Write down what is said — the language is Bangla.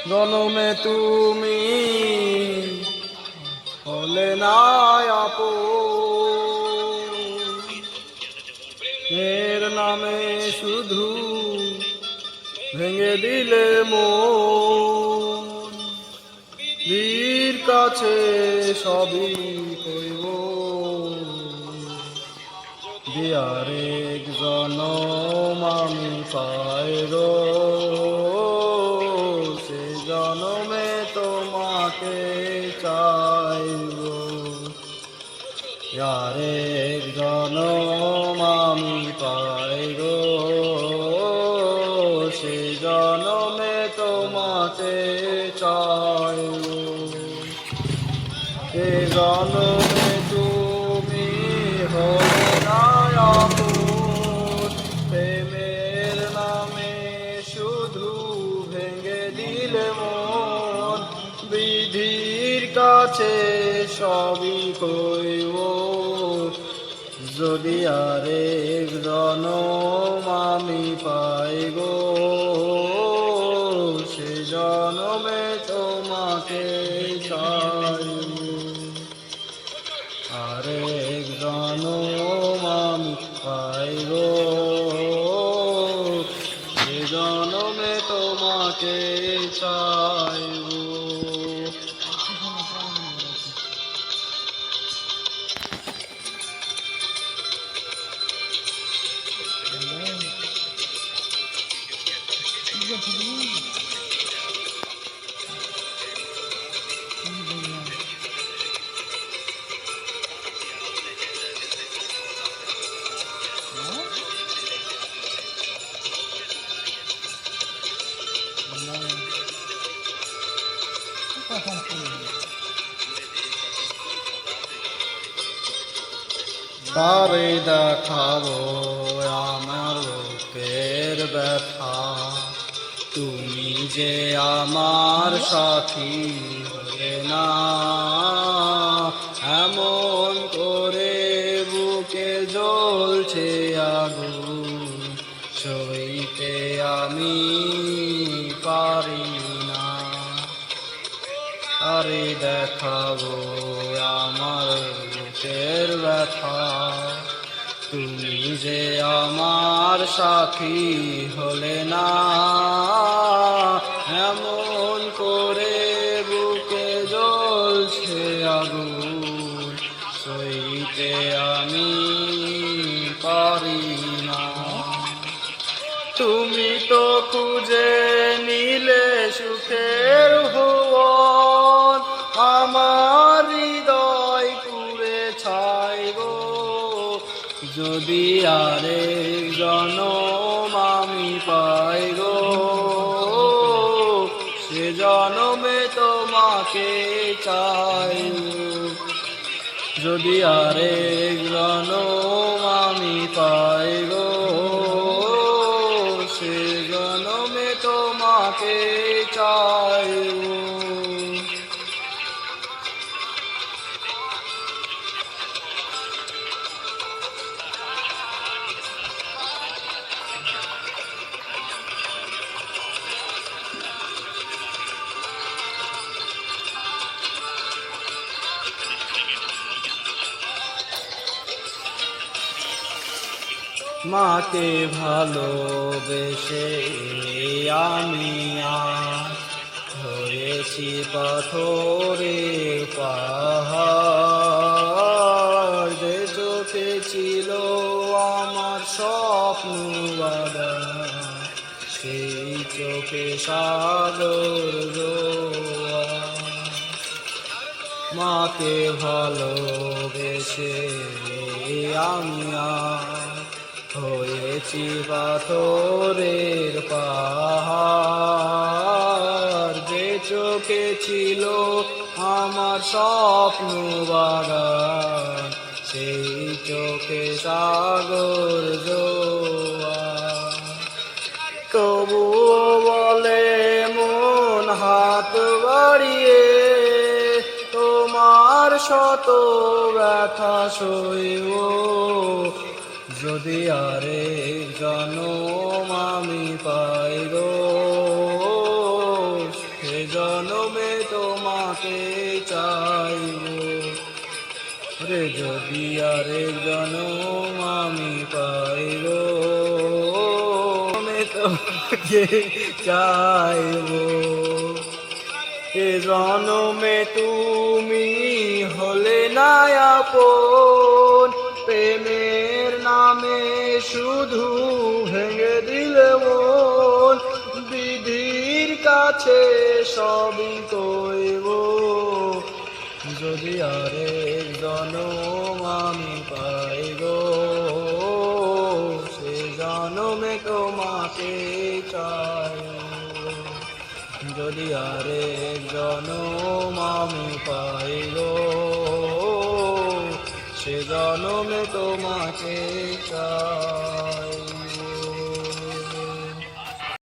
জনমে তুমি হলে না আপন, এর নামে শুধু ভেঙে দিলে মন। বীর কাছে সবই কইব, দিয়ার এক জনম আমি পাইব, সে জনমে তোমাকে চাইব। আর এক জনম আমি পাইব, সে জনমে তোমাকে চাইব। এ জনমে তুমি হলে না আপন, প্রেমের নামে শুধু ভেঙে দিলে মন। বিধির কাছে সবই কইব, যদি আরেক জনম আমি পাইব, সে জনমে তোমাকে চাইব। আরেক জনম আমি পাইব, সে জনমে তোমাকে চাইব। তারে দেখাবো আমার বুকের ব্যথা, তুমি যে আমার সাথী হলে না। এমন করে বুকে জ্বলছে আগুন, সইতে আমি পারি না। আরে দেখাবো আমার বুকের ব্যথা, তুমি যে আমার সাথী হলে না। এমন করে বুকে জ্বলছে আগুন, সইতে আমি পারি না। তুমি তো খুঁজে নিলে সুখের ভুবন, আমার হৃদয় পুড়ে ছাইব। যদি আরেক জনম আমি পাইব, সে জনমে তোমাকে চাইব। যদি আরেক জনম আমি পাইব, সে জনমে তোমাকে চাইব। মাকে ভালোবেসে আমি আজ হয়েছি পাথরের পাহাড়, যে চোখে ছিল আমার স্বপ্ন বাঁধা, সেই চোখে সাগর জোয়ার। মাকে ভালোবেসে আমি আজ হয়েছি পাথরের পাহাড়, যে চোখে ছিল আমার স্বপ্ন বাগান, সেই চোখে সাগর জোয়ার। তবুও বলে মন হাত বাড়িয়ে, তোমার শত ব্যথা সইব। যদি আরেক জনম আমি পাইব, সে জনমে তোমাকে চাইব রে, যদি আরেক জনম আমি পাইব আমি তোমাকে চাইব। এ জনমে তুমি হলে না আপন, প্রেমের নামে শুধু ভেঙে দিলে মন, বিধির কাছে সবই কইব যদি আরেক জনম আমি পাইব সে জনমে তোমাকে চাইব, যদি আরেক জনম আমি পাইব সে জনমে তোমাকে চাই।